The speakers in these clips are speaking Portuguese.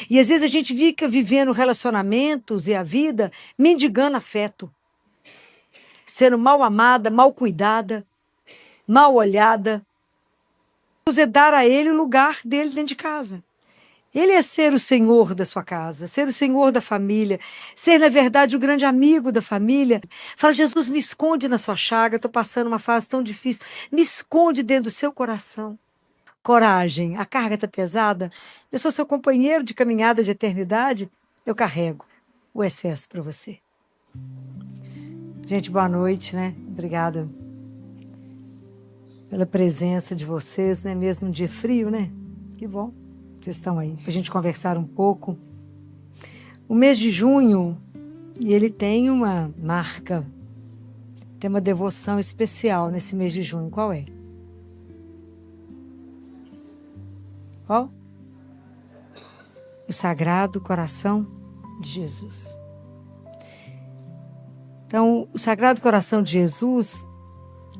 E às vezes a gente fica vivendo relacionamentos e a vida mendigando afeto, sendo mal amada, mal cuidada, mal olhada. Deus é dar a ele o lugar dele dentro de casa. Ele é ser o senhor da sua casa, ser o senhor da família, ser, na verdade, o grande amigo da família. Fala, Jesus, me esconde na sua chaga, estou passando uma fase tão difícil. Me esconde dentro do seu coração. Coragem, a carga está pesada. Eu sou seu companheiro de caminhada de eternidade. Eu carrego o excesso para você. Gente, boa noite, né? Obrigada pela presença de vocês, né? Mesmo um dia frio, né? Que bom. Vocês estão aí, para a gente conversar um pouco. O mês de junho, ele tem uma marca, tem uma devoção especial nesse mês de junho. Qual é? Qual? O Sagrado Coração de Jesus. Então, o Sagrado Coração de Jesus,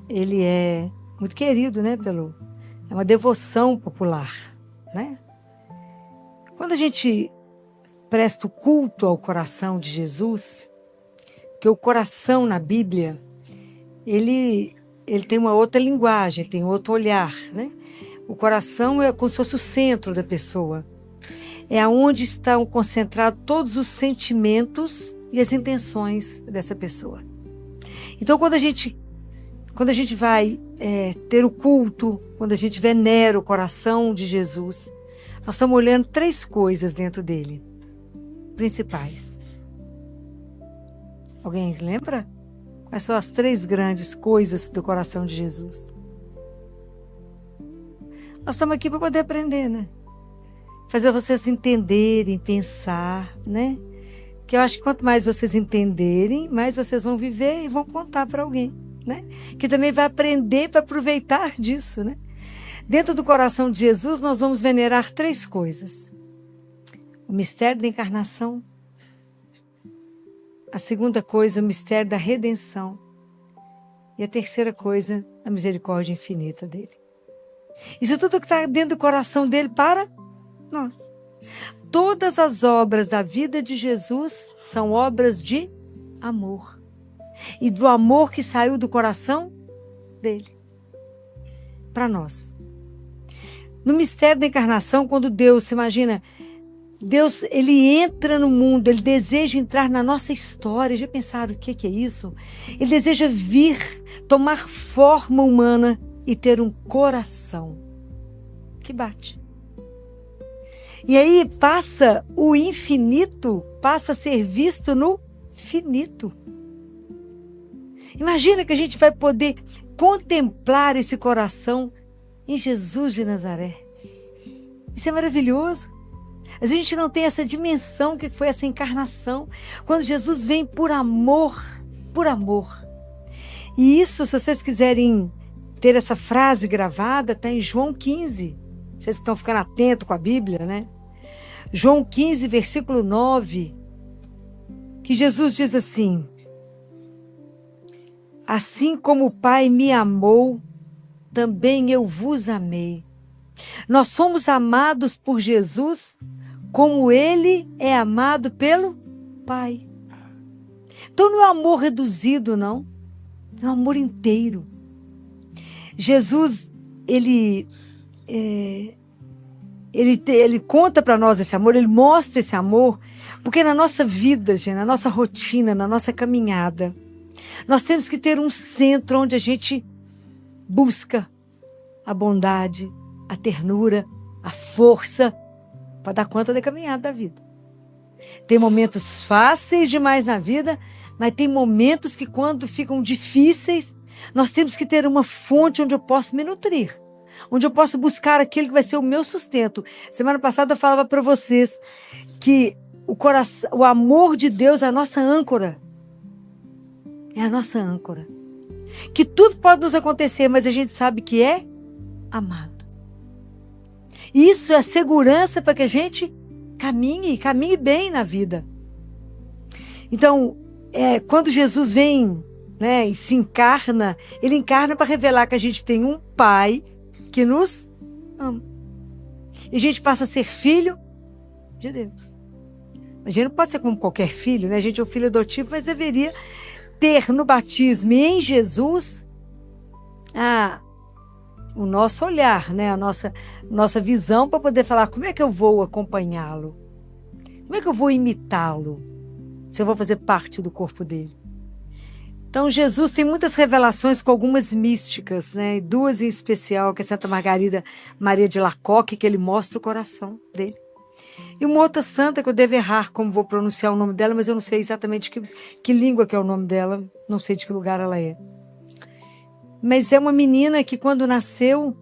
ele é muito querido, né? É uma devoção popular, né? Quando a gente presta o culto ao coração de Jesus, que o coração na Bíblia, ele tem uma outra linguagem, ele tem outro olhar, né? O coração é como se fosse o centro da pessoa. É onde estão concentrados todos os sentimentos e as intenções dessa pessoa. Então, quando a gente vai ter o culto, quando a gente venera o coração de Jesus, nós estamos olhando 3 coisas dentro dele, principais. Alguém lembra? Quais são as 3 grandes coisas do coração de Jesus? Nós estamos aqui para poder aprender, né? Fazer vocês entenderem, pensar, né? Que eu acho que quanto mais vocês entenderem, mais vocês vão viver e vão contar para alguém, né? Que também vai aprender para aproveitar disso, né? Dentro do coração de Jesus, nós vamos venerar 3 coisas. O mistério da encarnação. A segunda coisa, o mistério da redenção. E a terceira coisa, a misericórdia infinita dele. Isso tudo que está dentro do coração dele para nós. Todas as obras da vida de Jesus são obras de amor. E do amor que saiu do coração dele. Para nós. No mistério da encarnação, quando Deus, se imagina, Deus, ele entra no mundo, ele deseja entrar na nossa história. Já pensaram o que é isso? Ele deseja vir, tomar forma humana e ter um coração que bate. E aí passa o infinito, passa a ser visto no finito. Imagina que a gente vai poder contemplar esse coração em Jesus de Nazaré. Isso é maravilhoso. A gente não tem essa dimensão que foi essa encarnação. Quando Jesus vem por amor, por amor. E isso, se vocês quiserem ter essa frase gravada, está em João 15. Vocês que estão ficando atentos com a Bíblia, né? João 15, versículo 9. Que Jesus diz assim: assim como o Pai me amou, também eu vos amei. Nós somos amados por Jesus como ele é amado pelo Pai. Então não é um amor reduzido, não. É um amor inteiro. Jesus, ele conta para nós esse amor, ele mostra esse amor, porque na nossa vida, gente, na nossa rotina, na nossa caminhada, nós temos que ter um centro onde a gente busca a bondade, a ternura, a força para dar conta da caminhada da vida. Tem momentos fáceis demais na vida, mas tem momentos que quando ficam difíceis, nós temos que ter uma fonte onde eu posso me nutrir, onde eu posso buscar aquilo que vai ser o meu sustento. Semana passada eu falava para vocês que o amor de Deus é a nossa âncora. É a nossa âncora. Que tudo pode nos acontecer, mas a gente sabe que é amado. Isso é a segurança para que a gente caminhe bem na vida. Então, quando Jesus vem, né, e se encarna, ele encarna para revelar que a gente tem um Pai que nos ama. E a gente passa a ser filho de Deus. A gente não pode ser como qualquer filho, né? A gente é um filho adotivo, mas deveria ter no batismo e em Jesus o nosso olhar, né? A nossa visão para poder falar como é que eu vou acompanhá-lo, como é que eu vou imitá-lo, se eu vou fazer parte do corpo dele. Então, Jesus tem muitas revelações com algumas místicas, né? Duas em especial, que é Santa Margarida Maria de Lacoque, que ele mostra o coração dele. E uma outra santa, que eu devo errar como vou pronunciar o nome dela, mas eu não sei exatamente que língua que é o nome dela, não sei de que lugar ela é. Mas é uma menina que, quando nasceu,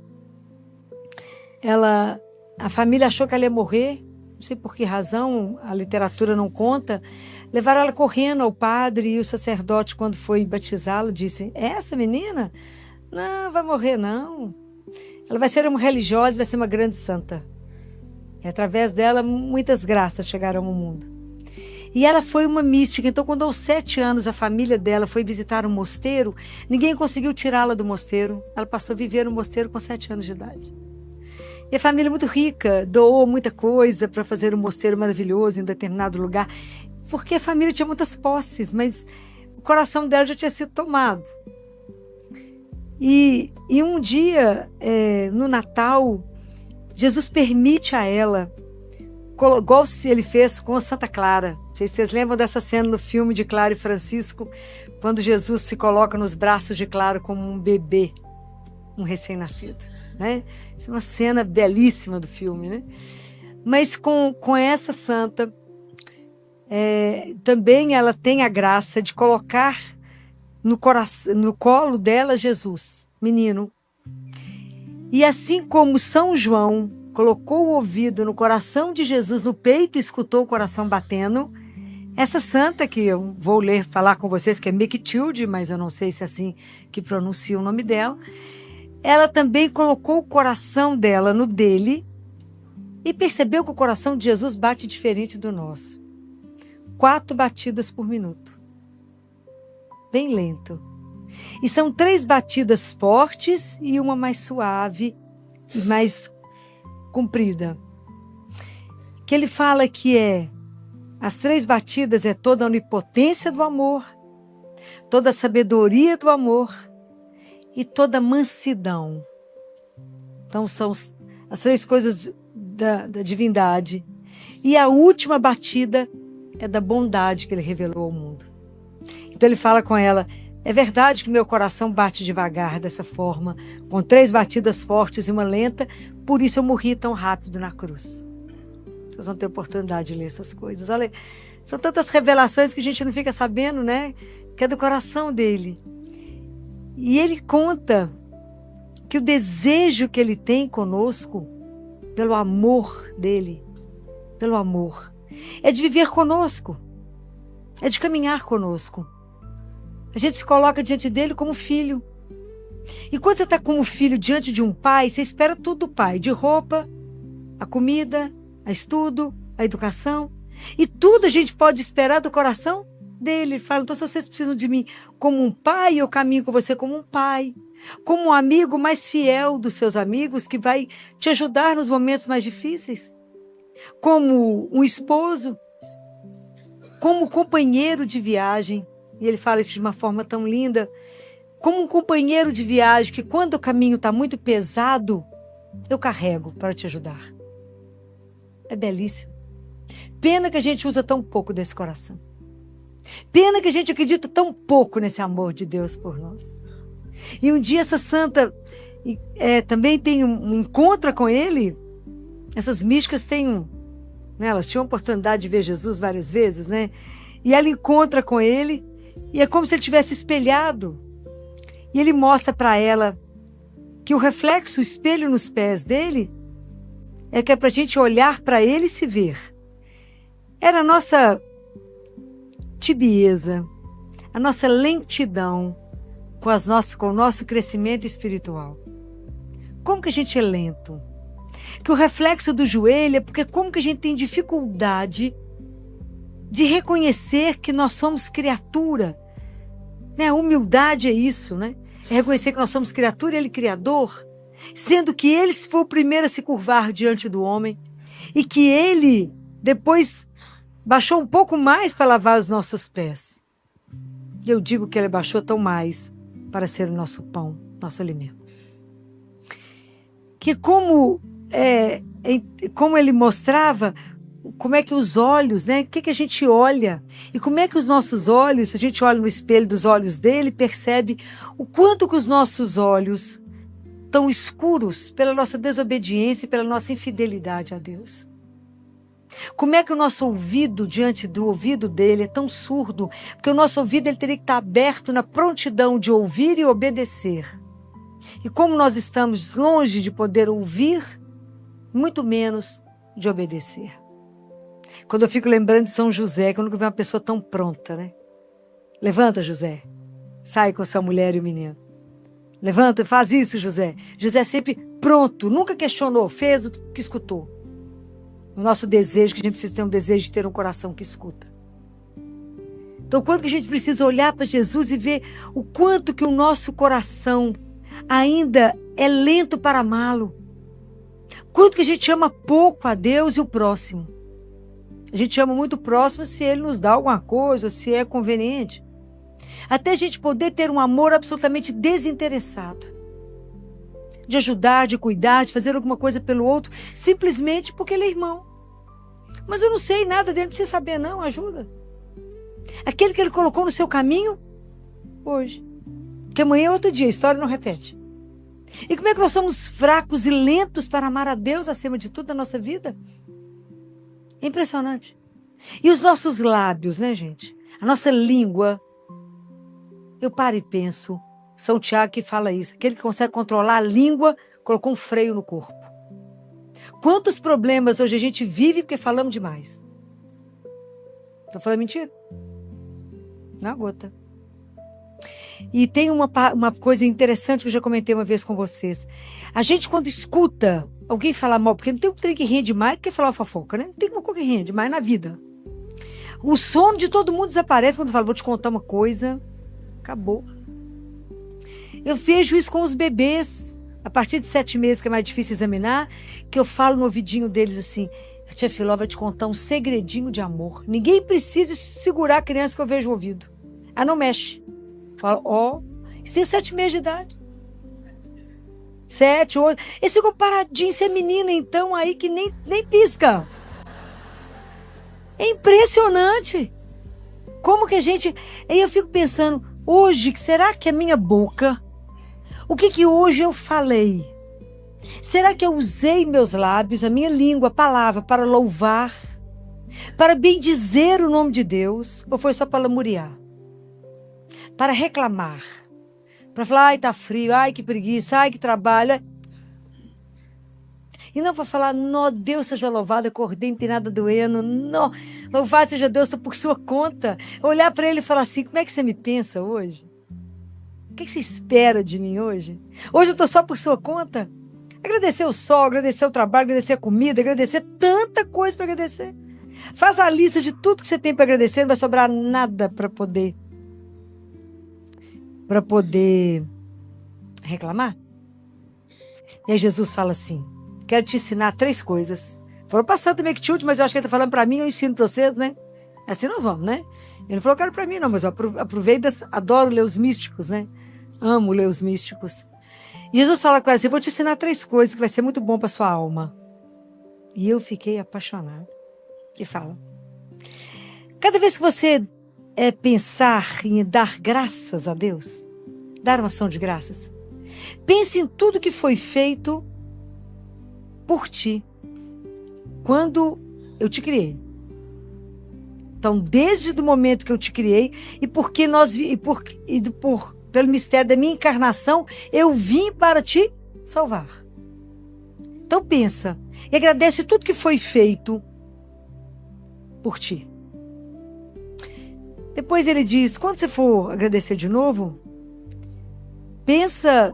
a família achou que ela ia morrer, não sei por que razão, a literatura não conta. Levaram ela correndo ao padre, e o sacerdote, quando foi batizá-lo, disse: é essa menina? Não, vai morrer não. Ela vai ser uma religiosa, vai ser uma grande santa. E através dela, muitas graças chegaram ao mundo. E ela foi uma mística. Então, quando aos 7 anos a família dela foi visitar um mosteiro, ninguém conseguiu tirá-la do mosteiro. Ela passou a viver no mosteiro com 7 anos de idade. E a família, muito rica, doou muita coisa para fazer um mosteiro maravilhoso em determinado lugar, porque a família tinha muitas posses, mas o coração dela já tinha sido tomado. E um dia, no Natal, Jesus permite a ela, igual ele fez com a Santa Clara. Não sei se vocês lembram dessa cena no filme de Clara e Francisco, quando Jesus se coloca nos braços de Clara como um bebê, um recém-nascido, né? Isso é uma cena belíssima do filme, né? Mas com essa santa, também ela tem a graça de colocar no colo dela Jesus, menino. E assim como São João colocou o ouvido no coração de Jesus, no peito, e escutou o coração batendo, essa santa, que eu vou falar com vocês, que é Mechtilde, mas eu não sei se é assim que pronuncia o nome dela, ela também colocou o coração dela no dele e percebeu que o coração de Jesus bate diferente do nosso. 4 batidas por minuto. Bem lento. E são 3 batidas fortes e uma mais suave e mais comprida. Que ele fala que as 3 batidas é toda a onipotência do amor, toda a sabedoria do amor e toda a mansidão. Então são as 3 coisas da divindade. E a última batida é da bondade que ele revelou ao mundo. Então ele fala com ela: é verdade que meu coração bate devagar dessa forma, com 3 batidas fortes e uma lenta, por isso eu morri tão rápido na cruz. Vocês vão ter oportunidade de ler essas coisas. Olha, são tantas revelações que a gente não fica sabendo, né? Que é do coração dele. E ele conta que o desejo que ele tem conosco, pelo amor dele, pelo amor, é de viver conosco, é de caminhar conosco. A gente se coloca diante dele como filho. E quando você está como filho diante de um pai, você espera tudo do pai, de roupa, a comida, a estudo, a educação. E tudo a gente pode esperar do coração dele. Ele fala: então, se vocês precisam de mim como um pai, eu caminho com você como um pai, como um amigo mais fiel dos seus amigos, que vai te ajudar nos momentos mais difíceis, como um esposo, como um companheiro de viagem. E ele fala isso de uma forma tão linda, como um companheiro de viagem que, quando o caminho está muito pesado, eu carrego para te ajudar. É belíssimo. Pena que a gente usa tão pouco desse coração. Pena que a gente acredita tão pouco nesse amor de Deus por nós. E um dia essa santa também tem um encontro com ele. Essas místicas têm né, elas tinham a oportunidade de ver Jesus várias vezes, né? E ela encontra com ele, e é como se ele tivesse espelhado. E ele mostra para ela que o reflexo, o espelho nos pés dele, é que é para a gente olhar para ele e se ver. Era a nossa tibieza, a nossa lentidão com o nosso crescimento espiritual. Como que a gente é lento? Que o reflexo do joelho é porque como que a gente tem dificuldade de reconhecer que nós somos criatura. Né? A humildade é isso, né? É reconhecer que nós somos criatura e ele criador, sendo que ele foi o primeiro a se curvar diante do homem e que ele Depois baixou um pouco mais para lavar os nossos pés. E eu digo que ele baixou tão mais para ser o nosso pão, nosso alimento. Que como ele mostrava, como é que os olhos, né? O que a gente olha? E como é que os nossos olhos, se a gente olha no espelho dos olhos dele, percebe o quanto que os nossos olhos estão escuros pela nossa desobediência e pela nossa infidelidade a Deus. Como é que o nosso ouvido, diante do ouvido dele, é tão surdo? Porque o nosso ouvido ele teria que estar aberto na prontidão de ouvir e obedecer. E como nós estamos longe de poder ouvir, muito menos de obedecer. Quando eu fico lembrando de São José, que eu nunca vi uma pessoa tão pronta, né? Levanta, José. Sai com sua mulher e o menino. Levanta, faz isso, José. José sempre pronto, nunca questionou, fez o que escutou. O nosso desejo, que a gente precisa ter um desejo de ter um coração que escuta. Então, quanto que a gente precisa olhar para Jesus e ver o quanto que o nosso coração ainda é lento para amá-lo. Quanto que a gente ama pouco a Deus e o próximo. A gente ama muito o próximo se ele nos dá alguma coisa, se é conveniente. Até a gente poder ter um amor absolutamente desinteressado. De ajudar, de cuidar, de fazer alguma coisa pelo outro, simplesmente porque ele é irmão. Mas eu não sei nada dele, não precisa saber não, ajuda. Aquele que ele colocou no seu caminho, hoje. Porque amanhã é outro dia, a história não repete. E como é que nós somos fracos e lentos para amar a Deus acima de tudo na nossa vida? É impressionante. E os nossos lábios, né, gente? A nossa língua. Eu paro e penso, São Tiago que fala isso. Aquele que consegue controlar a língua, colocou um freio no corpo. Quantos problemas hoje a gente vive porque falamos demais? Estou falando mentira? Na gota. E tem uma coisa interessante que eu já comentei uma vez com vocês. A gente, quando escuta alguém falar mal, porque não tem um trem que rende mais do que falar fofoca, né? Não tem uma coisa que rende mais na vida. O sono de todo mundo desaparece quando fala, vou te contar uma coisa. Acabou. Eu vejo isso com os bebês. A partir de 7 meses, que é mais difícil examinar, que eu falo no ouvidinho deles assim, a tia Filó vai te contar um segredinho de amor. Ninguém precisa segurar a criança que eu vejo o ouvido. Ela não mexe. Fala, isso tem 7 meses de idade. 7, 8. Esse ficou paradinho, esse é menina, então, aí que nem pisca. É impressionante. Como que a gente... Aí eu fico pensando, hoje, será que a minha boca... O que hoje eu falei? Será que eu usei meus lábios, a minha língua, a palavra, para louvar? Para bendizer o nome de Deus? Ou foi só para lamuriar? Para reclamar? Para falar, ai, tá frio, ai, que preguiça, ai, que trabalho. E não para falar, Deus seja louvado, acordei, não tem nada doendo. Louvado seja Deus, estou por sua conta. Olhar para ele e falar assim, como é que você me pensa hoje? O que você espera de mim hoje? Hoje eu estou só por sua conta? Agradecer o sol, agradecer o trabalho, agradecer a comida, agradecer tanta coisa para agradecer. Faz a lista de tudo que você tem para agradecer, não vai sobrar nada para poder reclamar. E aí Jesus fala assim, quero te ensinar 3 coisas. Falou passando também que mas eu acho que ele está falando para mim, eu ensino para vocês, né? Assim nós vamos, né? Ele não falou que era para mim não, mas eu aproveito, adoro ler os místicos, né? Amo ler os místicos. E Jesus fala com ela assim, eu vou te ensinar 3 coisas que vai ser muito bom para sua alma. E eu fiquei apaixonada. E fala, cada vez que você pensar em dar graças a Deus, dar uma ação de graças, pense em tudo que foi feito por ti, quando eu te criei. Então, desde o momento que eu te criei, e porque pelo mistério da minha encarnação, eu vim para te salvar. Então pensa, e agradece tudo que foi feito por ti. Depois ele diz, quando você for agradecer de novo, pensa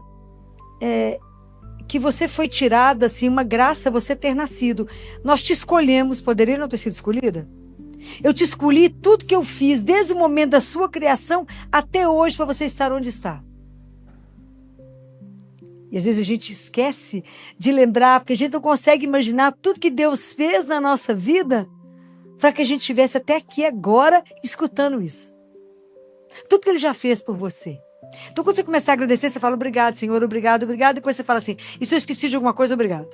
que você foi tirada, assim, uma graça você ter nascido. Nós te escolhemos, poderia não ter sido escolhida? Eu te escolhi tudo que eu fiz, desde o momento da sua criação até hoje, para você estar onde está. E às vezes a gente esquece de lembrar, porque a gente não consegue imaginar tudo que Deus fez na nossa vida, para que a gente estivesse até aqui agora escutando isso. Tudo que ele já fez por você. Então, quando você começar a agradecer, você fala obrigado, Senhor, obrigado, obrigado. Depois você fala assim, e se eu esqueci de alguma coisa, obrigado.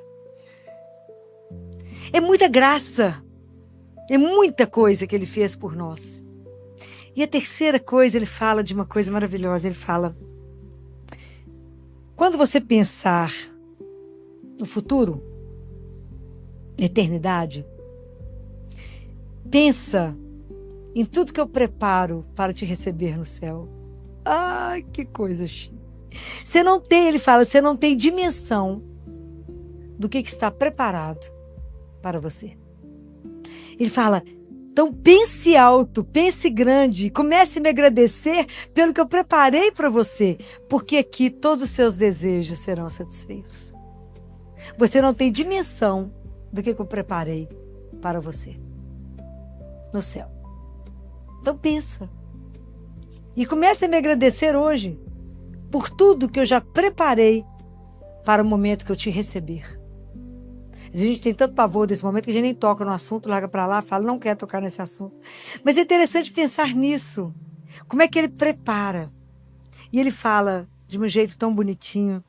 É muita graça. É muita coisa que ele fez por nós. E a terceira coisa, ele fala de uma coisa maravilhosa. Ele fala, quando você pensar no futuro, na eternidade, pensa em tudo que eu preparo para te receber no céu. Ai, que coisa chique. Você não tem, ele fala, você não tem dimensão do que está preparado para você. Ele fala, então pense alto, pense grande, comece a me agradecer pelo que eu preparei para você, porque aqui todos os seus desejos serão satisfeitos. Você não tem dimensão do que eu preparei para você no céu. Então pensa. E comece a me agradecer hoje por tudo que eu já preparei para o momento que eu te receber. A gente tem tanto pavor desse momento que a gente nem toca no assunto, larga para lá, fala, não quer tocar nesse assunto. Mas é interessante pensar nisso. Como é que ele prepara? E ele fala de um jeito tão bonitinho,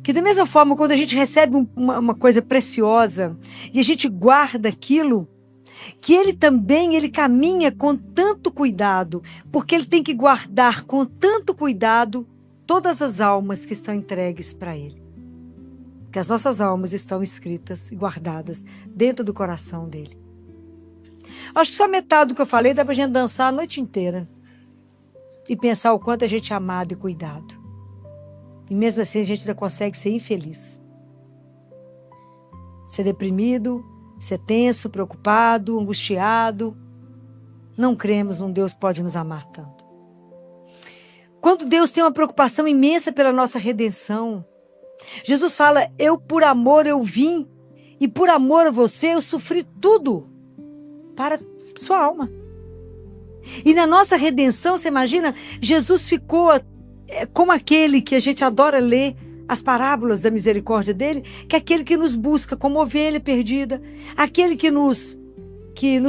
que da mesma forma, quando a gente recebe uma coisa preciosa e a gente guarda aquilo, que ele também, ele caminha com tanto cuidado, porque ele tem que guardar com tanto cuidado todas as almas que estão entregues para ele. Que as nossas almas estão escritas e guardadas dentro do coração dele. Acho que só metade do que eu falei dá pra gente dançar a noite inteira e pensar o quanto a gente é amado e cuidado. E mesmo assim a gente ainda consegue ser infeliz. Ser deprimido, ser tenso, preocupado, angustiado. Não cremos num Deus que pode nos amar tanto. Quando Deus tem uma preocupação imensa pela nossa redenção, Jesus fala, eu por amor eu vim, e por amor a você eu sofri tudo para sua alma. E na nossa redenção, você imagina, Jesus ficou como aquele que a gente adora ler, as parábolas da misericórdia dele, que é aquele que nos busca como ovelha perdida, aquele que nos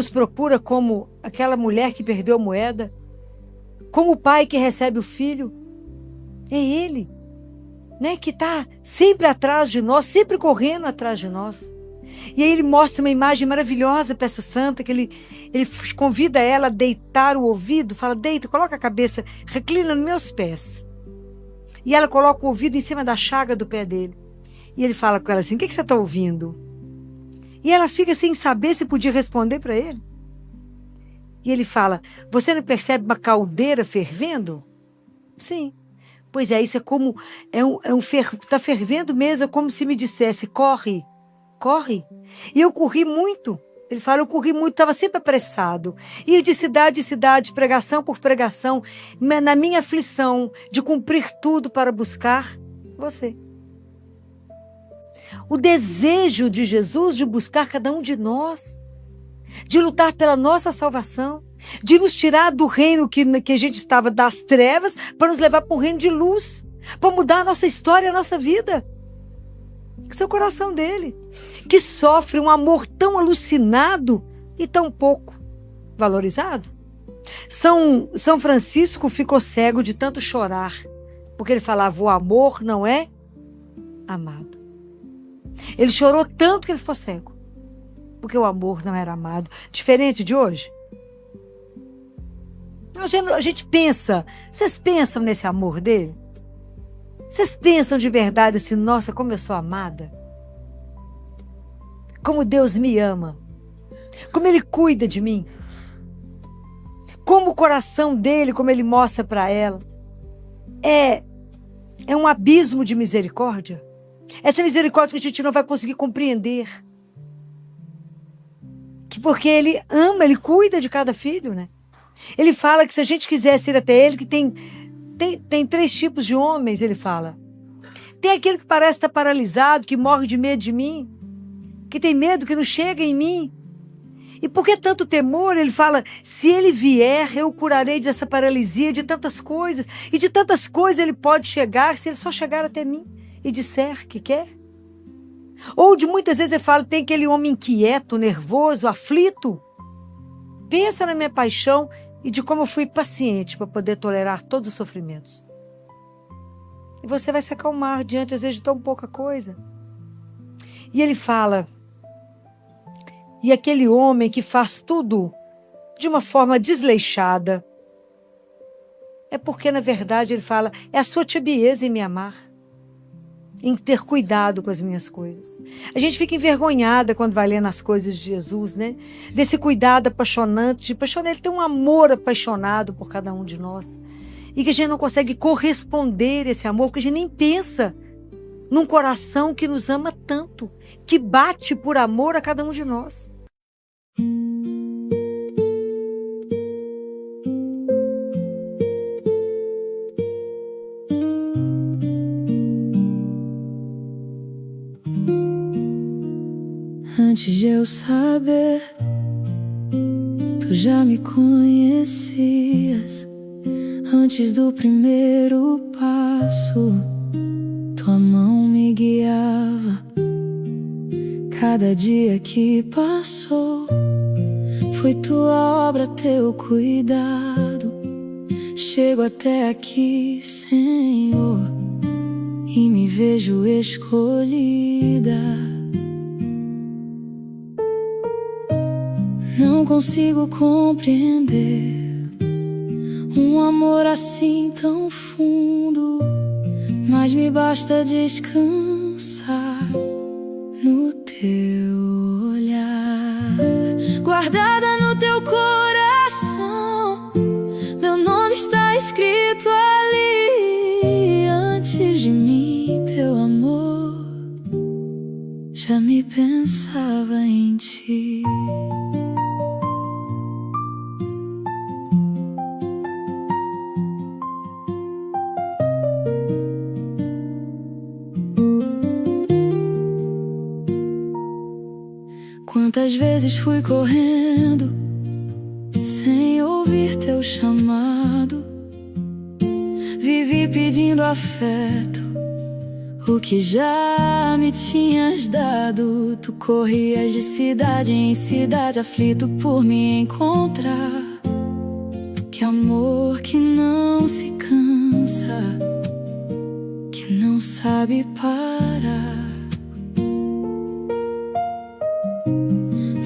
procura como aquela mulher que perdeu a moeda, como o pai que recebe o filho. É ele, né, que está sempre atrás de nós, sempre correndo atrás de nós. E aí ele mostra uma imagem maravilhosa para essa santa, que ele convida ela a deitar o ouvido, fala, deita, coloca a cabeça, reclina nos meus pés. E ela coloca o ouvido em cima da chaga do pé dele. E ele fala com ela assim, o que você está ouvindo? E ela fica sem saber se podia responder para ele. E ele fala, você não percebe uma caldeira fervendo? Sim. Pois é, isso é como, está fervendo mesmo, é como se me dissesse, corre, corre. E eu corri muito. Ele fala, eu corri muito, estava sempre apressado. Ir de cidade em cidade, pregação por pregação, na minha aflição de cumprir tudo para buscar você. O desejo de Jesus de buscar cada um de nós, de lutar pela nossa salvação, de nos tirar do reino que a gente estava das trevas para nos levar para um reino de luz, para mudar a nossa história, a nossa vida. Esse é o coração dele, que sofre um amor tão alucinado e tão pouco valorizado. São Francisco ficou cego de tanto chorar, porque ele falava, o amor não é amado. Ele chorou tanto que ele ficou cego, porque o amor não era amado. Diferente de hoje. A gente pensa, vocês pensam nesse amor dele? Vocês pensam de verdade assim, nossa, como eu sou amada? Como Deus me ama? Como Ele cuida de mim? Como o coração dele, como Ele mostra para ela, é um abismo de misericórdia. Essa misericórdia que a gente não vai conseguir compreender. Porque Ele ama, Ele cuida de cada filho, né? Ele fala que se a gente quisesse ir até Ele, que tem três tipos de homens, ele fala. Tem aquele que parece estar paralisado, que morre de medo de mim, que tem medo que não chega em mim. E por que tanto temor? Ele fala, se ele vier, eu o curarei dessa paralisia, de tantas coisas. E de tantas coisas ele pode chegar, se ele só chegar até mim e disser que quer. Ou de muitas vezes ele fala, tem aquele homem inquieto, nervoso, aflito, Pensa na minha paixão e de como eu fui paciente para poder tolerar todos os sofrimentos. E você vai se acalmar diante, às vezes, de tão pouca coisa. E ele fala, e aquele homem que faz tudo de uma forma desleixada, é porque, na verdade, ele fala, é a sua tibieza em me amar, em ter cuidado com as minhas coisas. A gente fica envergonhada quando vai lendo as coisas de Jesus, né? Desse cuidado apaixonante. Ele tem um amor apaixonado por cada um de nós. E que a gente não consegue corresponder a esse amor, porque a gente nem pensa num coração que nos ama tanto, que bate por amor a cada um de nós. Antes de eu saber, tu já me conhecias. Antes do primeiro passo, tua mão me guiava. Cada dia que passou, foi tua obra, teu cuidado. Chego até aqui, Senhor, e me vejo escolhida. Não consigo compreender um amor assim tão fundo, mas me basta descansar no teu olhar. Guardada no teu coração, meu nome está escrito ali. Antes de mim, teu amor já me pensava em ti. Quantas vezes fui correndo sem ouvir teu chamado. Vivi pedindo afeto, o que já me tinhas dado. Tu corrias de cidade em cidade, aflito por me encontrar. Que amor que não se cansa, que não sabe parar.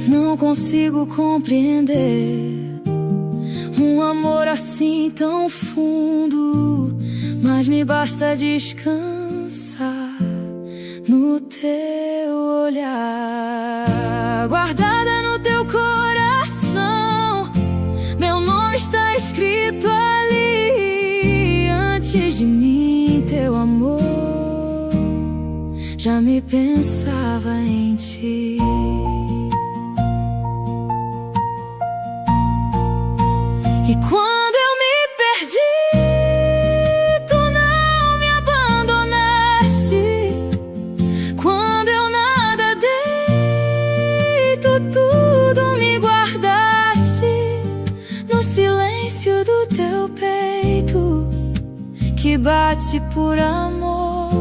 Não consigo compreender um amor assim tão fundo, mas me basta descansar no teu olhar. Guardada no teu coração, meu nome está escrito ali. Antes de mim, teu amor já me pensava em ti. E quando eu me perdi, tu não me abandonaste. Quando eu nada dei, tu tudo me guardaste. No silêncio do teu peito, que bate por amor,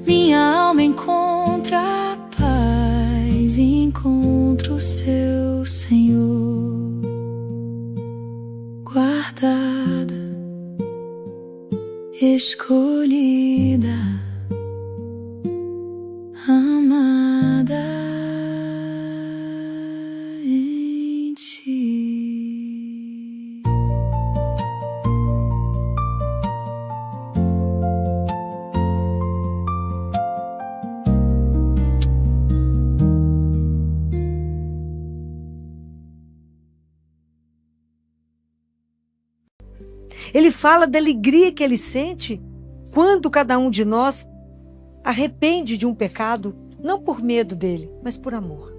minha alma encontra a paz e encontra o seu Senhor. Guardada, escolhida, amada em ti. Ele fala da alegria que ele sente quando cada um de nós arrepende de um pecado, não por medo dele, mas por amor.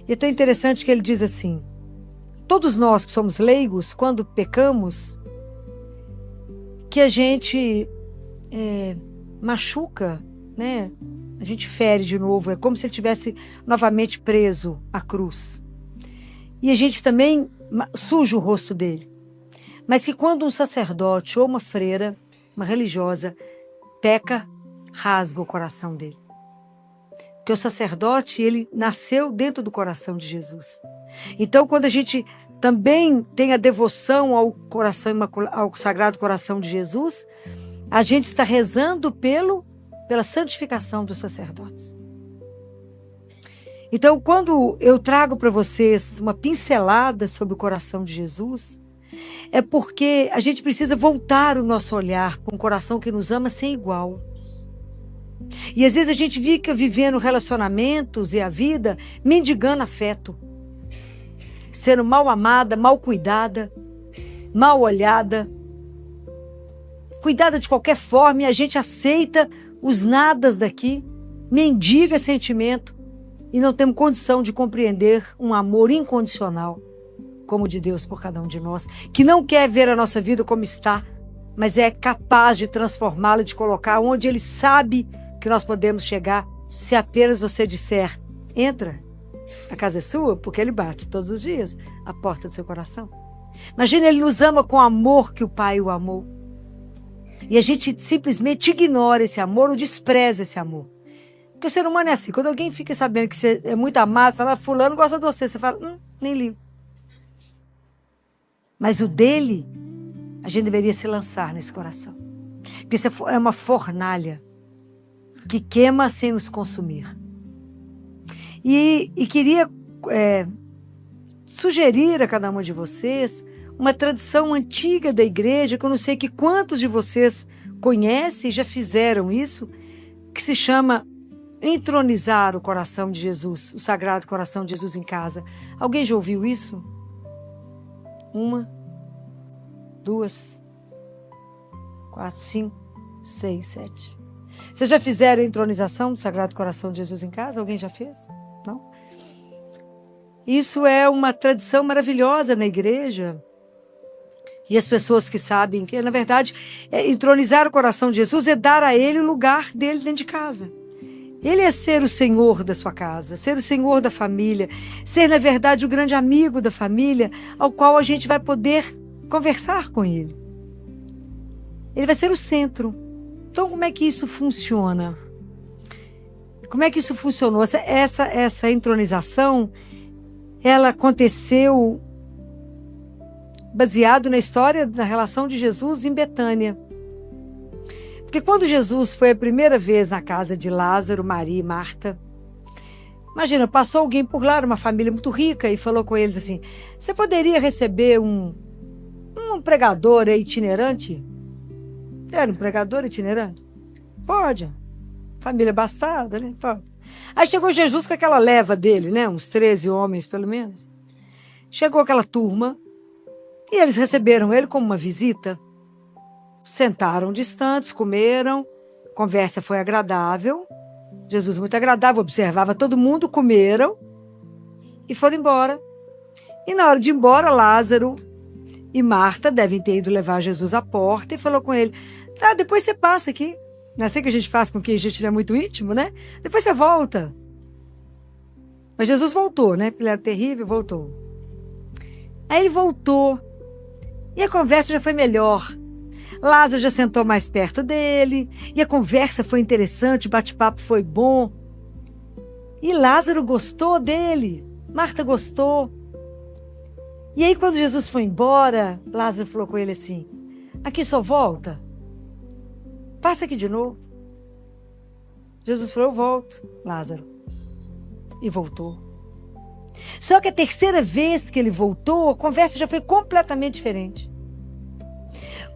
E é tão interessante que ele diz assim, todos nós que somos leigos, quando pecamos, que a gente machuca, né? A gente fere de novo, é como se ele estivesse novamente preso à cruz. E a gente também suja o rosto dele. Mas que quando um sacerdote ou uma freira, uma religiosa, peca, rasga o coração dele. Porque o sacerdote, ele nasceu dentro do coração de Jesus. Então, quando a gente também tem a devoção ao ao Sagrado Coração de Jesus, a gente está rezando pela santificação dos sacerdotes. Então, quando eu trago para vocês uma pincelada sobre o coração de Jesus, é porque a gente precisa voltar o nosso olhar para um coração que nos ama sem igual. E às vezes a gente fica vivendo relacionamentos e a vida mendigando afeto, sendo mal amada, mal cuidada, mal olhada, cuidada de qualquer forma, e a gente aceita os nadas daqui, mendiga sentimento, e não temos condição de compreender um amor incondicional, como o de Deus por cada um de nós, que não quer ver a nossa vida como está, mas é capaz de transformá-la, de colocar onde Ele sabe que nós podemos chegar, se apenas você disser, entra, a casa é sua, porque Ele bate todos os dias a porta do seu coração. Imagina, Ele nos ama com o amor que o Pai o amou. E a gente simplesmente ignora esse amor ou despreza esse amor. Porque o ser humano é assim, quando alguém fica sabendo que você é muito amado, fala, fulano gosta de você, você fala, nem ligo. Mas o dele, a gente deveria se lançar nesse coração. Porque isso é uma fornalha que queima sem nos consumir. E queria sugerir a cada um de vocês uma tradição antiga da igreja, que eu não sei que quantos de vocês conhecem e já fizeram isso, que se chama entronizar o coração de Jesus, o Sagrado Coração de Jesus em casa. Alguém já ouviu isso? 1, 2, 4, 5, 6, 7. Vocês já fizeram a entronização do Sagrado Coração de Jesus em casa? Alguém já fez? Não? Isso é uma tradição maravilhosa na igreja. E as pessoas que sabem que, na verdade, entronizar o coração de Jesus é dar a Ele o lugar dele dentro de casa. Ele é ser o Senhor da sua casa, ser o Senhor da família, ser, na verdade, o grande amigo da família, ao qual a gente vai poder conversar com Ele. Ele vai ser o centro. Então, como é que isso funciona? Como é que isso funcionou? Essa entronização, ela aconteceu baseado na história da relação de Jesus em Betânia. Porque quando Jesus foi a primeira vez na casa de Lázaro, Maria e Marta, imagina, passou alguém por lá, uma família muito rica, e falou com eles assim, você poderia receber um pregador itinerante? Era um pregador itinerante? Pode. Família abastada, né? Pode. Aí chegou Jesus com aquela leva dele, né? Uns 13 homens, pelo menos. Chegou aquela turma, e eles receberam ele como uma visita. Sentaram distantes, comeram, a conversa foi agradável. Jesus muito agradável, observava todo mundo, comeram e foram embora. E na hora de ir embora, Lázaro e Marta devem ter ido levar Jesus à porta e falou com ele, tá, depois você passa aqui. Não é assim que a gente faz com quem a gente não é muito íntimo, né? Depois você volta. Mas Jesus voltou, né? Porque ele era terrível, voltou. Aí ele voltou. E a conversa já foi melhor. Lázaro já sentou mais perto dele. E a conversa foi interessante, o bate-papo foi bom. E Lázaro gostou dele. Marta gostou. E aí, quando Jesus foi embora, Lázaro falou com ele assim, aqui só volta? Passa aqui de novo. Jesus falou, eu volto, Lázaro. E voltou. Só que a terceira vez que ele voltou, a conversa já foi completamente diferente.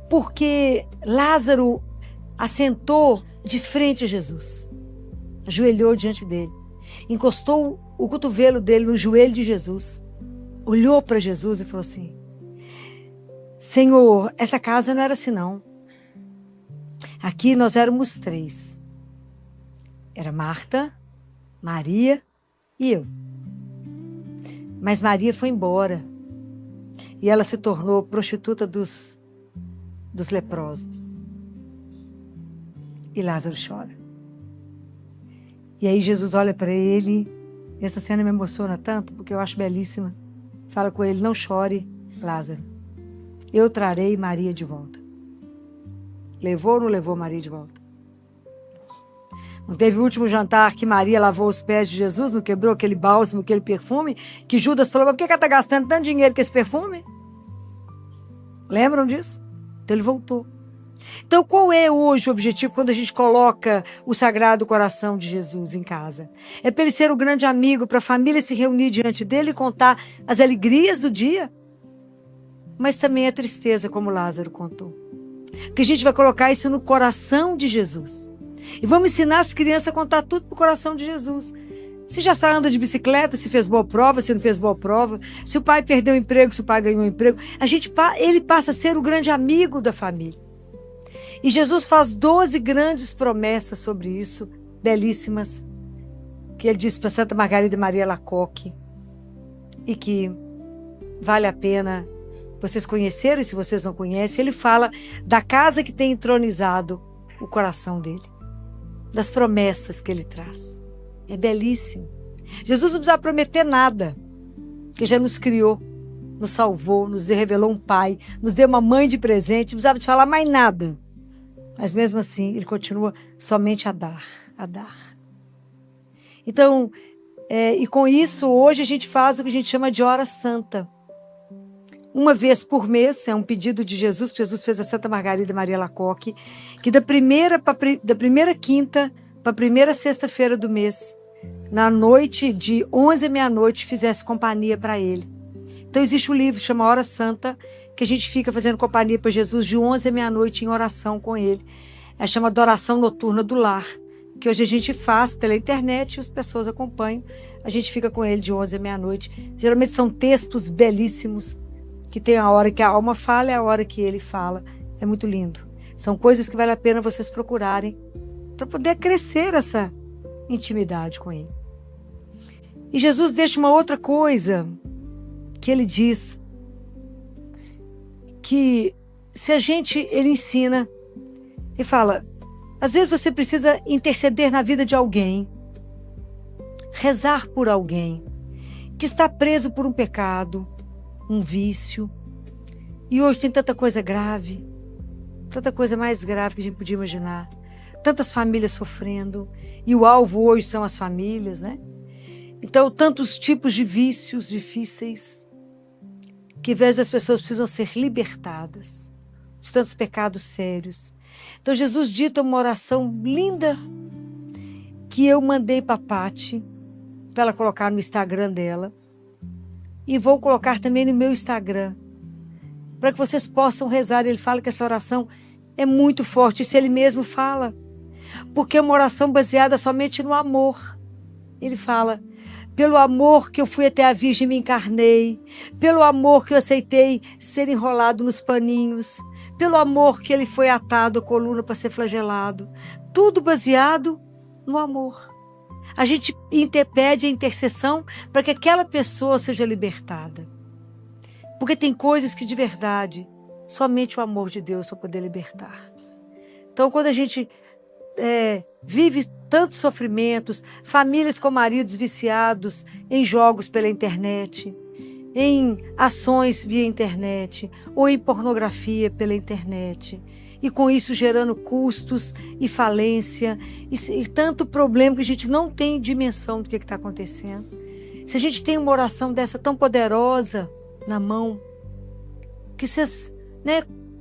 Porque Lázaro assentou de frente a Jesus. Ajoelhou diante dele. Encostou o cotovelo dele no joelho de Jesus. Olhou para Jesus e falou assim, Senhor, essa casa não era assim não. Aqui nós éramos 3. Era Marta, Maria e eu. Mas Maria foi embora. E ela se tornou prostituta dos leprosos. E Lázaro chora. E aí Jesus olha para ele. E essa cena me emociona tanto, porque eu acho belíssima. Fala com ele, não chore, Lázaro. Eu trarei Maria de volta. Levou ou não levou Maria de volta? Não teve o último jantar que Maria lavou os pés de Jesus, não quebrou aquele bálsamo, aquele perfume, que Judas falou, mas por que ela está gastando tanto dinheiro com esse perfume? Lembram disso? Então ele voltou. Então qual é hoje o objetivo quando a gente coloca o Sagrado Coração de Jesus em casa? É para ele ser o grande amigo, para a família se reunir diante dele e contar as alegrias do dia, mas também a tristeza, como Lázaro contou. Porque a gente vai colocar isso no coração de Jesus. E vamos ensinar as crianças a contar tudo pro coração de Jesus. Se já anda de bicicleta, se fez boa prova, se não fez boa prova, se o pai perdeu o emprego, se o pai ganhou o emprego, ele passa a ser o grande amigo da família. E Jesus faz 12 grandes promessas sobre isso, belíssimas, que ele disse para Santa Margarida Maria Alacoque, e que vale a pena vocês conhecerem, se vocês não conhecem. Ele fala da casa que tem entronizado o coração dele, das promessas que ele traz. É belíssimo. Jesus não precisa prometer nada, porque já nos criou, nos salvou, nos revelou um pai, nos deu uma mãe de presente, não precisava de falar mais nada. Mas mesmo assim, ele continua somente a dar, a dar. Então, e com isso, hoje a gente faz o que a gente chama de hora santa. Uma vez por mês, é um pedido de Jesus, que Jesus fez a Santa Margarida Maria Alacoque, que da primeira quinta para a primeira sexta-feira do mês, na noite de 11 à meia-noite, fizesse companhia para ele. Então existe um livro, chama Hora Santa, que a gente fica fazendo companhia para Jesus de 11 à meia-noite em oração com ele. É chamada Oração Noturna do Lar, que hoje a gente faz pela internet e as pessoas acompanham. A gente fica com ele de 11 à meia-noite. Geralmente são textos belíssimos, que tem a hora que a alma fala e a hora que ele fala. É muito lindo. São coisas que vale a pena vocês procurarem para poder crescer essa intimidade com ele. E Jesus deixa uma outra coisa, que ele diz que se a gente, ele ensina, ele fala, às vezes você precisa interceder na vida de alguém, rezar por alguém que está preso por um pecado, um vício. E hoje tem tanta coisa grave, tanta coisa mais grave que a gente podia imaginar. Tantas famílias sofrendo, e o alvo hoje são as famílias, né? Então, tantos tipos de vícios difíceis, que às vezes as pessoas precisam ser libertadas de tantos pecados sérios. Então, Jesus dita uma oração linda que eu mandei para a Pati, para ela colocar no Instagram dela, e vou colocar também no meu Instagram, para que vocês possam rezar. Ele fala que essa oração é muito forte, isso ele mesmo fala, porque é uma oração baseada somente no amor. Ele fala, pelo amor que eu fui até a Virgem e me encarnei, pelo amor que eu aceitei ser enrolado nos paninhos, pelo amor que ele foi atado à coluna para ser flagelado, tudo baseado no amor. A gente pede a intercessão para que aquela pessoa seja libertada. Porque tem coisas que de verdade, somente o amor de Deus para poder libertar. Então quando a gente vive tantos sofrimentos, famílias com maridos viciados em jogos pela internet, em ações via internet, ou em pornografia pela internet, e com isso gerando custos e falência, e tanto problema que a gente não tem dimensão do que está acontecendo. Se a gente tem uma oração dessa tão poderosa na mão, que vocês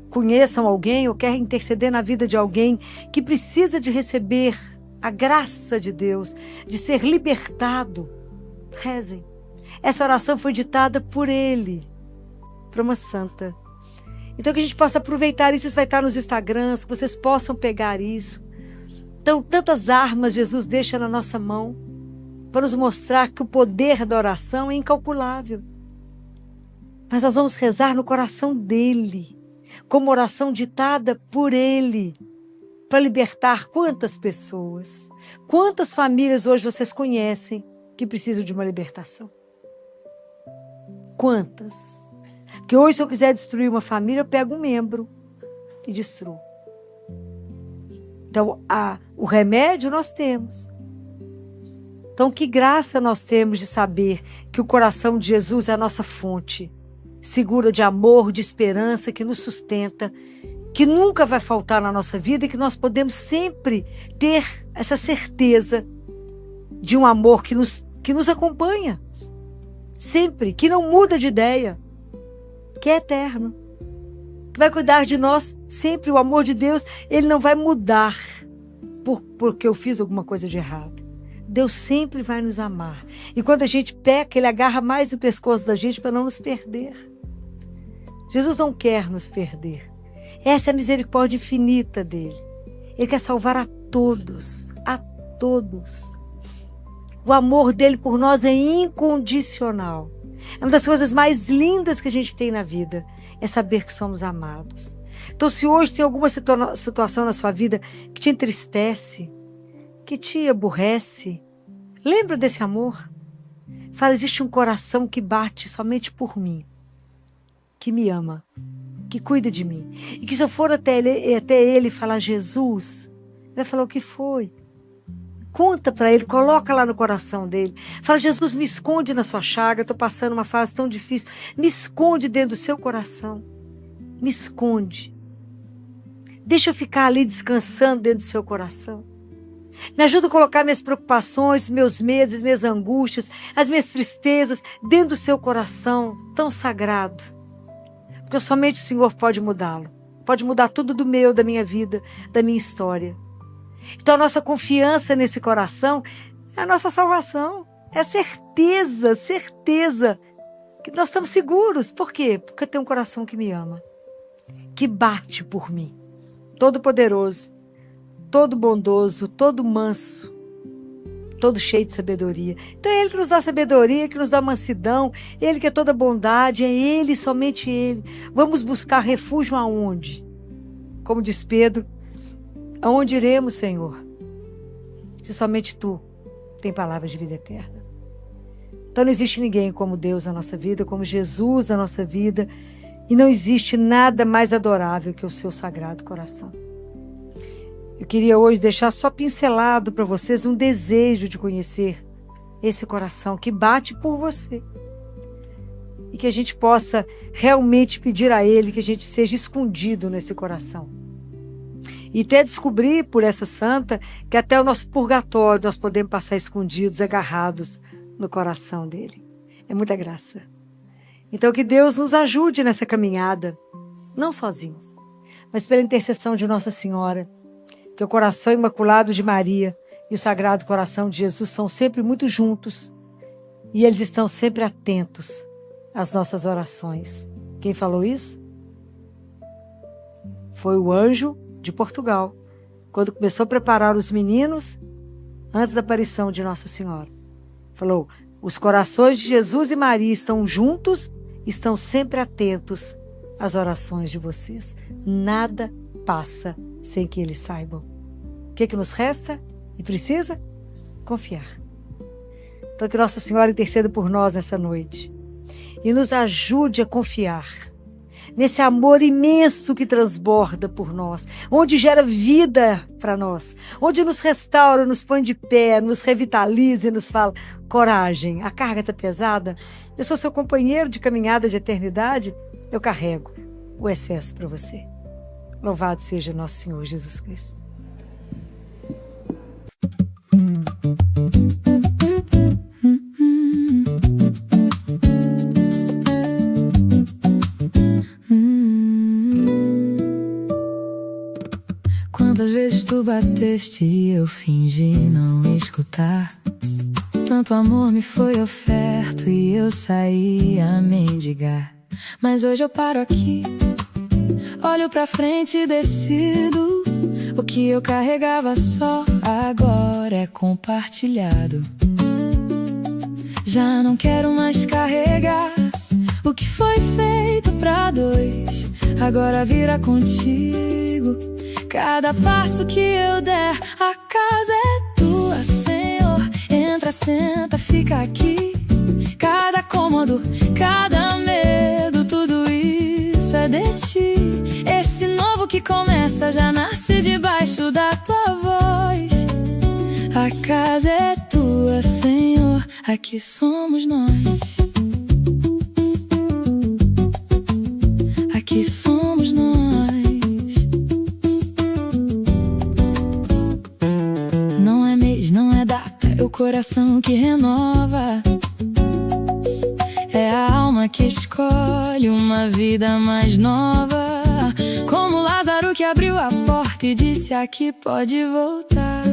conheçam alguém ou querem interceder na vida de alguém que precisa de receber a graça de Deus, de ser libertado, rezem. Essa oração foi ditada por ele, para uma santa. Então que a gente possa aproveitar isso vai estar nos Instagrams, que vocês possam pegar isso. Então tantas armas Jesus deixa na nossa mão, para nos mostrar que o poder da oração é incalculável. Mas nós vamos rezar no coração dele, como oração ditada por ele, para libertar quantas pessoas, quantas famílias hoje vocês conhecem que precisam de uma libertação? Quantas? Porque hoje, se eu quiser destruir uma família, eu pego um membro e destruo. Então, o remédio nós temos. Então, que graça nós temos de saber que o coração de Jesus é a nossa fonte segura de amor, de esperança, que nos sustenta, que nunca vai faltar na nossa vida e que nós podemos sempre ter essa certeza de um amor que nos acompanha. Sempre, que não muda de ideia, que é eterno, que vai cuidar de nós sempre. O amor de Deus, ele não vai mudar porque eu fiz alguma coisa de errado. Deus sempre vai nos amar. E quando a gente peca, ele agarra mais o pescoço da gente para não nos perder. Jesus não quer nos perder. Essa é a misericórdia infinita dele. Ele quer salvar a todos, a todos. O amor dele por nós é incondicional. É uma das coisas mais lindas que a gente tem na vida, é saber que somos amados. Então, se hoje tem alguma situação na sua vida que te entristece, que te aborrece, lembra desse amor. Fala, existe um coração que bate somente por mim, que me ama, que cuida de mim. E que se eu for até ele falar Jesus, ele vai falar o que foi. Conta para ele, coloca lá no coração dele. Fala, Jesus, me esconde na sua chaga, eu estou passando uma fase tão difícil. Me esconde dentro do seu coração. Me esconde. Deixa eu ficar ali descansando dentro do seu coração. Me ajuda a colocar minhas preocupações, meus medos, minhas angústias, as minhas tristezas dentro do seu coração tão sagrado. Porque somente o Senhor pode mudá-lo. Pode mudar tudo do meu, da minha vida, da minha história. Então a nossa confiança nesse coração é a nossa salvação. É certeza, certeza que nós estamos seguros. Por quê? Porque eu tenho um coração que me ama, que bate por mim. Todo poderoso, todo bondoso, todo manso, todo cheio de sabedoria. Então é Ele que nos dá sabedoria, que nos dá mansidão, Ele que é toda bondade, é Ele, somente Ele. Vamos buscar refúgio aonde? Como diz Pedro, aonde iremos, Senhor? Se somente Tu tem palavras de vida eterna. Então não existe ninguém como Deus na nossa vida, como Jesus na nossa vida, e não existe nada mais adorável que o seu sagrado coração. Eu queria hoje deixar só pincelado para vocês um desejo de conhecer esse coração que bate por você. E que a gente possa realmente pedir a Ele que a gente seja escondido nesse coração. E até descobrir por essa santa que até o nosso purgatório nós podemos passar escondidos, agarrados no coração dele. É muita graça. Então que Deus nos ajude nessa caminhada, não sozinhos, mas pela intercessão de Nossa Senhora, que o coração imaculado de Maria e o Sagrado Coração de Jesus são sempre muito juntos e eles estão sempre atentos às nossas orações. Quem falou isso? Foi o anjo de Portugal, quando começou a preparar os meninos antes da aparição de Nossa Senhora. Falou, os corações de Jesus e Maria estão juntos, estão sempre atentos às orações de vocês. Nada passa sem que eles saibam. O que nos resta e precisa? Confiar. Então que Nossa Senhora interceda por nós nessa noite e nos ajude a confiar nesse amor imenso que transborda por nós, onde gera vida para nós, onde nos restaura, nos põe de pé, nos revitaliza e nos fala, coragem, a carga está pesada, eu sou seu companheiro de caminhada de eternidade, eu carrego o excesso para você. Louvado seja nosso Senhor Jesus Cristo. Quantas vezes tu bateste e eu fingi não escutar? Tanto amor me foi oferto e eu saí a mendigar. Mas hoje eu paro aqui, olho pra frente e decido. O que eu carregava só agora é compartilhado. Já não quero mais carregar o que foi feito pra dois, agora vira contigo. Cada passo que eu der, a casa é tua, Senhor. Entra, senta, fica aqui. Cada cômodo, cada medo, tudo isso é de ti. Esse novo que começa já nasce debaixo da tua voz. A casa é tua, Senhor, aqui somos nós. Aqui somos nós. coração que renova, é a alma que escolhe uma vida mais nova. Como Lázaro que abriu a porta e disse: aqui pode voltar.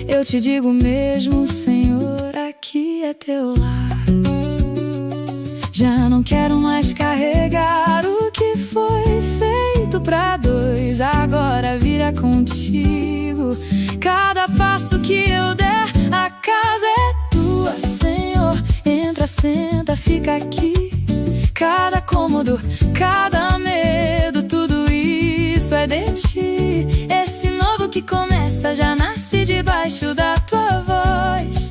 Eu te digo mesmo, Senhor, aqui é teu lar. Já não quero mais carregar o que foi feito pra dois. Agora vira contigo. Cada passo que eu der, a casa é tua, Senhor. Entra, senta, fica aqui. Cada cômodo, cada medo, tudo isso é de ti. Esse novo que começa já nasce debaixo da tua voz.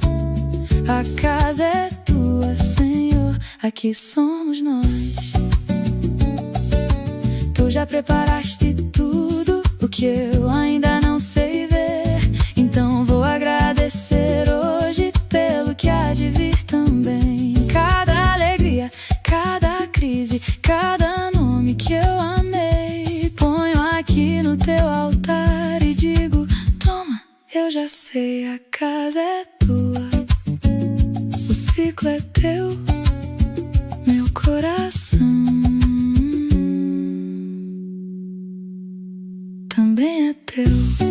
A casa é tua, Senhor, aqui somos nós. Tu já preparaste tudo o que eu ainda não sei ver. Então vou agradecer hoje pelo que há de vir também. Cada alegria, cada crise, cada nome que eu amei, ponho aqui no teu altar e digo: toma, eu já sei, a casa é tua, o ciclo é teu, meu coração também é teu.